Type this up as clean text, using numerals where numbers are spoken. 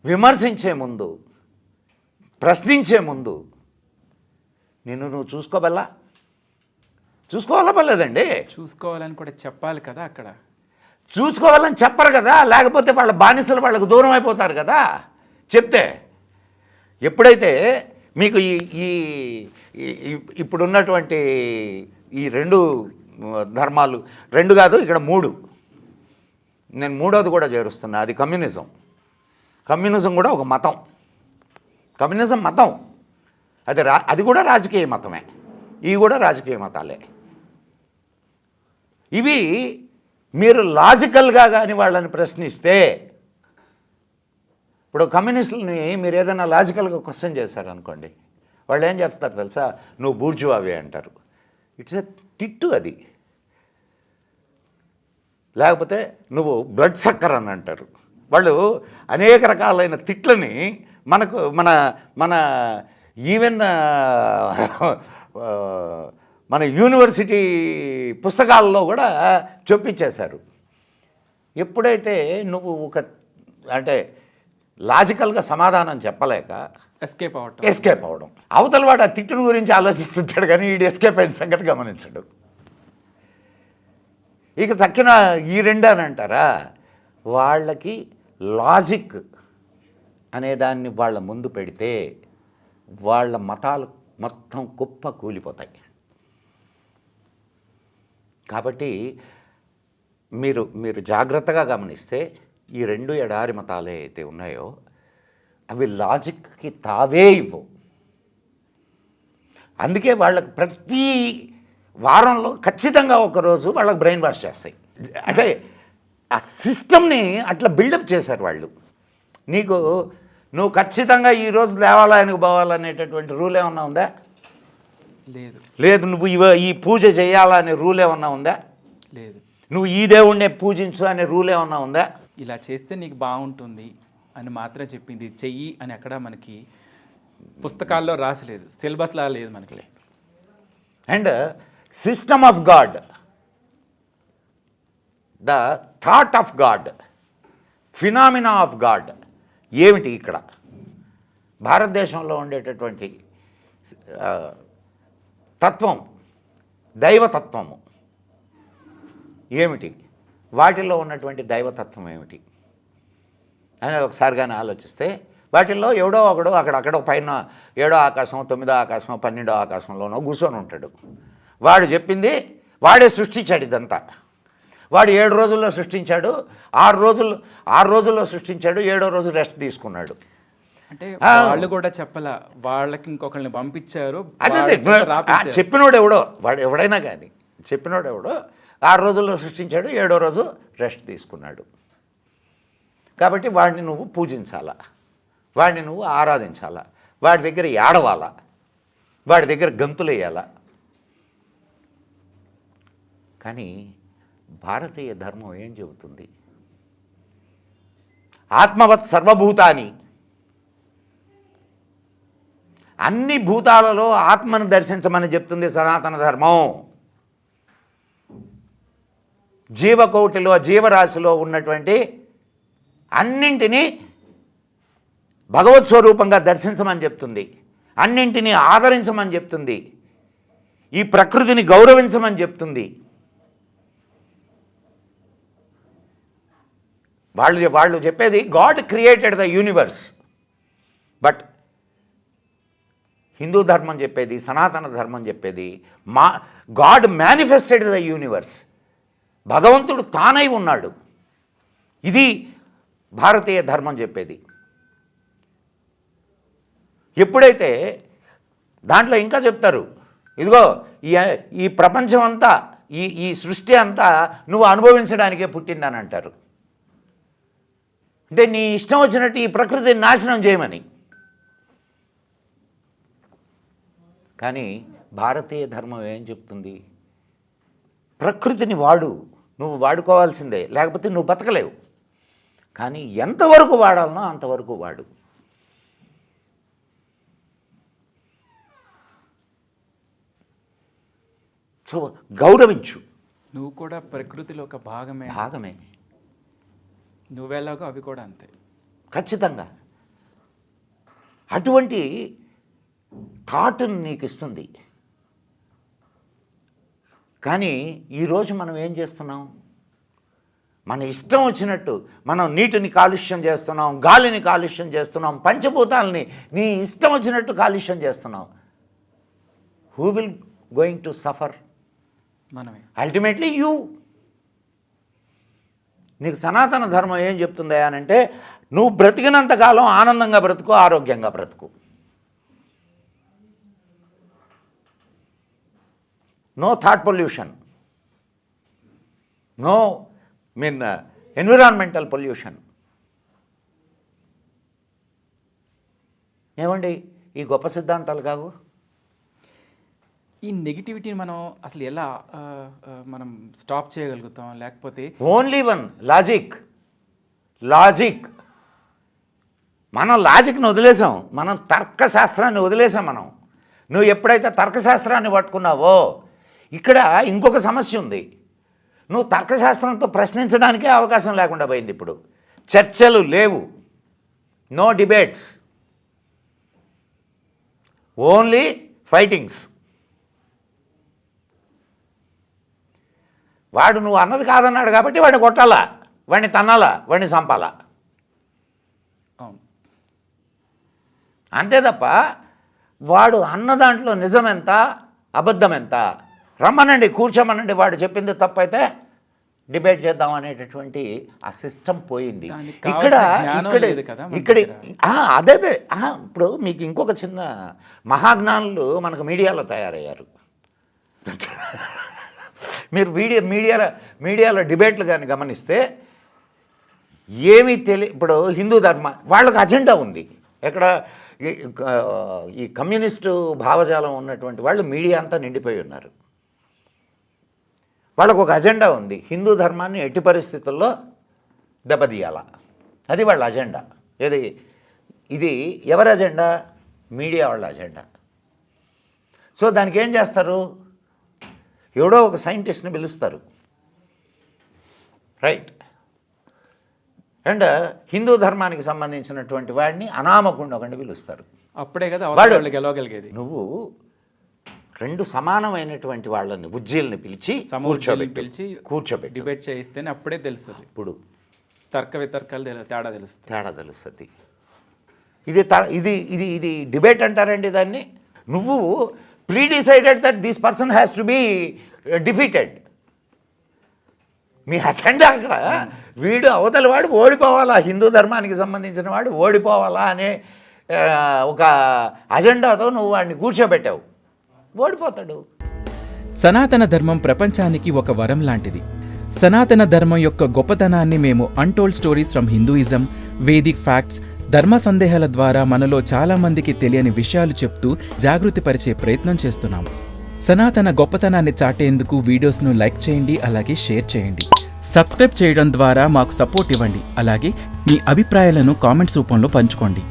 విమర్శించే ముందు, ప్రశ్నించే ముందు నువ్వు చూసుకోవాలా పర్లేదండి. చూసుకోవాలని కూడా చెప్పాలి కదా. అక్కడ చూసుకోవాలని చెప్పరు కదా, లేకపోతే వాళ్ళ బానిసలు వాళ్ళకు దూరం అయిపోతారు కదా. చెప్తే ఎప్పుడైతే మీకు ఈ ఇప్పుడున్నటువంటి ఈ 2 ధర్మాలు, 2 కాదు ఇక్కడ 3, నేను 3వది కూడా చేరుస్తున్నా, అది కమ్యూనిజం. కమ్యూనిజం కూడా ఒక మతం. కమ్యూనిజం మతం, అది కూడా రాజకీయ మతమే. ఇవి కూడా రాజకీయ మతాలే. ఇవి మీరు లాజికల్గా కానీ వాళ్ళని ప్రశ్నిస్తే, ఇప్పుడు కమ్యూనిస్టులని మీరు ఏదైనా లాజికల్గా క్వశ్చన్ చేశారనుకోండి, వాళ్ళు ఏం చెప్తారు తెలుసా, నువ్వు బూర్జువావి అంటారు. ఇట్స్ ఎ తిట్టు అది. లేకపోతే నువ్వు బ్లడ్ సక్కర్ అని అంటారు. వాళ్ళు అనేక రకాలైన తిట్లని మనకు మన ఈవెన్ మన యూనివర్సిటీ పుస్తకాల్లో కూడా చూపించేశారు. ఎప్పుడైతే నువ్వు అంటే లాజికల్గా సమాధానం చెప్పలేక ఎస్కేప్ అవడం, అవతల వాడు ఆ తిట్టుని గురించి ఆలోచిస్తుంటాడు కానీ వీడు ఎస్కేప్ అయిన సంగతి గమనించడు. ఇక తక్కిన ఈ 2 అని అంటారా, వాళ్ళకి లాజిక్ అనేదాన్ని వాళ్ళ ముందు పెడితే వాళ్ళ మతాలు మొత్తం కుప్ప కూలిపోతాయి. కాబట్టి మీరు జాగ్రత్తగా గమనిస్తే ఈ 2 ఎడారి మతాలే అయితే ఉన్నాయో అవి లాజిక్కి తావే ఇవ్వవు. అందుకే వాళ్ళకి ప్రతి వారంలో ఖచ్చితంగా ఒకరోజు వాళ్ళకి బ్రెయిన్ వాష్ చేస్తాయి. అంటే ఆ సిస్టమ్ని అట్లా బిల్డప్ చేశారు వాళ్ళు. నువ్వు ఖచ్చితంగా ఈరోజు దేవాలయానికి పోవాలనేటటువంటి రూల్ ఏమన్నా ఉందా? లేదు. నువ్వు ఈ పూజ చేయాలనే రూల్ ఏమన్నా ఉందా? లేదు. నువ్వు ఈ దేవుణ్ణే పూజించు అనే రూల్ ఏమన్నా ఉందా? ఇలా చేస్తే నీకు బాగుంటుంది అని మాత్రం చెప్పింది, చెయ్యి అని అక్కడ మనకి పుస్తకాల్లో రాసలేదు, సిలబస్లా లేదు మనకి. And system of God, the thought of God, phenomena of God ఏమిటి? ఇక్కడ భారతదేశంలో ఉండేటటువంటి తత్వం, దైవతత్వము ఏమిటి? వాటిల్లో ఉన్నటువంటి దైవతత్వం ఏమిటి అనేది ఒకసారి కానీ ఆలోచిస్తే, వాటిల్లో ఎవడో ఒకడు అక్కడక్కడ పైన 7వ ఆకాశం, 9వ ఆకాశం, 12వ ఆకాశంలోనో కూర్చొని ఉంటాడు. వాడు చెప్పింది వాడే సృష్టించాడు. ఇదంతా వాడు 7 రోజుల్లో సృష్టించాడు, 6 రోజుల్లో సృష్టించాడు, 7వ రోజు రెస్ట్ తీసుకున్నాడు. అంటే వాళ్ళు కూడా చెప్పలా, వాళ్ళకి ఇంకొకరిని పంపించారు. అదే చెప్పినోడు వాడు ఎవడైనా కానీ చెప్పినోడు ఎవడో 6 రోజుల్లో సృష్టించాడు, 7వ రోజు రెస్ట్ తీసుకున్నాడు. కాబట్టి వాడిని నువ్వు పూజించాలా, వాడిని నువ్వు ఆరాధించాలా, వాడి దగ్గర ఏడవాలా, వాడి దగ్గర గంతులు వేయాలా. కానీ భారతీయ ధర్మం ఏం చెబుతుంది? ఆత్మవత్ సర్వభూతాని, అన్ని భూతాలలో ఆత్మను దర్శించమని చెప్తుంది సనాతన ధర్మం. జీవకోటిలో, జీవరాశిలో ఉన్నటువంటి అన్నింటినీ భగవత్ స్వరూపంగా దర్శించమని చెప్తుంది, అన్నింటినీ ఆదరించమని చెప్తుంది, ఈ ప్రకృతిని గౌరవించమని చెప్తుంది. వాళ్ళు చెప్పేది God created the universe, but Hindu ధర్మం చెప్పేది, సనాతన ధర్మం చెప్పేది గాడ్ మేనిఫెస్టెడ్ ద యూనివర్స్, భగవంతుడు తానై ఉన్నాడు. ఇది భారతీయ ధర్మం చెప్పేది. ఎప్పుడైతే దాంట్లో ఇంకా చెప్తారు, ఇదిగో ఈ ప్రపంచం అంతా, ఈ సృష్టి అంతా నువ్వు అనుభవించడానికే పుట్టిందని అంటారు. అంటే నీ ఇష్టం వచ్చినట్టు ఈ ప్రకృతిని నాశనం చేయమని. కానీ భారతీయ ధర్మం ఏం చెప్తుంది? ప్రకృతిని నువ్వు వాడుకోవాల్సిందే, లేకపోతే నువ్వు బతకలేవు. కానీ ఎంతవరకు వాడాలనో అంతవరకు వాడు. సో గౌరవించు. నువ్వు కూడా ప్రకృతిలో ఒక భాగమే. భాగమే. నువ్వెలాగో అవి కూడా అంతే. ఖచ్చితంగా అటువంటి థాట్ని నీకు ఇస్తుంది. కానీ ఈరోజు మనం ఏం చేస్తున్నాం? మన ఇష్టం వచ్చినట్టు మనం నీటిని కాలుష్యం చేస్తున్నాం, గాలిని కాలుష్యం చేస్తున్నాం, పంచభూతాలని నీ ఇష్టం వచ్చినట్టు కాలుష్యం చేస్తున్నాం. Who will going to suffer? మనమే. Ultimately you. నీకు సనాతన ధర్మం ఏం చెప్తుందా అనంటే, నువ్వు బ్రతికినంతకాలం ఆనందంగా బ్రతుకు, ఆరోగ్యంగా బ్రతుకు. No thought pollution, no environmental pollution. ఏమండి ఈ గొప్ప సిద్ధాంతాలు కావు? ఈ నెగిటివిటీని మనం అసలు ఎలా మనం స్టాప్ చేయగలుగుతాం? లేకపోతే ఓన్లీ వన్ లాజిక్. మనం లాజిక్ని వదిలేసాం, మనం తర్కశాస్త్రాన్ని వదిలేసాం. నువ్వు ఎప్పుడైతే తర్కశాస్త్రాన్ని పట్టుకున్నావో, ఇక్కడ ఇంకొక సమస్య ఉంది. నువ్వు తర్కశాస్త్రంతో ప్రశ్నించడానికే అవకాశం లేకుండా పోయింది. ఇప్పుడు చర్చలు లేవు, నో డిబేట్స్, ఓన్లీ ఫైటింగ్స్. వాడు నువ్వు అన్నది కాదన్నాడు కాబట్టి వాడిని కొట్టాలా, వాడిని తన్నాలా, వాడిని చంపాలా, అంతే తప్ప వాడు అన్న దాంట్లో నిజం ఎంత అబద్ధం ఎంత, రమ్మనండి కూర్చోమనండి, వాడు చెప్పింది తప్పైతే డిబేట్ చేద్దాం అనేటటువంటి ఆ సిస్టమ్ పోయింది. ఇక్కడ అదే ఇప్పుడు మీకు ఇంకొక చిన్న మహాజ్ఞానులు మనకు మీడియాలో తయారయ్యారు. మీరు మీడియాలో డిబేట్లు కానీ గమనిస్తే ఏమీ ఇప్పుడు హిందూ ధర్మ వాళ్ళకు అజెండా ఉంది. ఎక్కడ ఈ కమ్యూనిస్టు భావజాలం ఉన్నటువంటి వాళ్ళు మీడియా అంతా నిండిపోయి ఉన్నారు. వాళ్ళకు ఒక అజెండా ఉంది, హిందూ ధర్మాన్ని ఎట్టి పరిస్థితుల్లో దెబ్బతీయాల, అది వాళ్ళ అజెండా. ఇది ఎవరి అజెండా? మీడియా వాళ్ళ అజెండా. సో దానికి ఏం చేస్తారు? ఎవడో ఒక సైంటిస్ట్ని పిలుస్తారు, రైట్, అండ్ హిందూ ధర్మానికి సంబంధించినటువంటి వాడిని అనామకుండా ఒకటి పిలుస్తారు. అప్పుడే కదా వాళ్ళు గెలవగలిగేది. నువ్వు రెండు సమానమైనటువంటి వాళ్ళని ఉజ్జీల్ని పిలిచి కూర్చోబెట్టి డిబేట్ చేయిస్తేనే అప్పుడే తెలుస్తుంది. ఇప్పుడు తర్క వితర్కాలు తేడా తెలుస్తుంది. ఇది డిబేట్ అంటారండి దాన్ని. నువ్వు predecided that this person has to be defeated. మీ అజెండా అక్కడ వీడు అవతల వాడు ఓడిపోవాలా, హిందూ ధర్మానికి సంబంధించిన వాడు ఓడిపోవాలా అనే ఒక అజెండాతో నువ్వు వాడిని కూర్చోబెట్టావు, ఓడిపోతాడు. సనాతన ధర్మం ప్రపంచానికి ఒక వరం లాంటిది. సనాతన ధర్మం యొక్క గొప్పతనాన్ని మేము untold stories from Hinduism, Vedic facts, ధర్మ సందేహాల ద్వారా మనలో చాలా మందికి తెలియని విషయాలు చెప్తూ జాగృతి పరిచే ప్రయత్నం చేస్తున్నాము. సనాతన గొప్పతనాన్ని చాటేందుకు వీడియోస్ను లైక్ చేయండి, అలాగే షేర్ చేయండి. సబ్స్క్రైబ్ చేయడం ద్వారా మాకు సపోర్ట్ ఇవ్వండి. అలాగే మీ అభిప్రాయాలను కామెంట్స్ రూపంలో పంచుకోండి.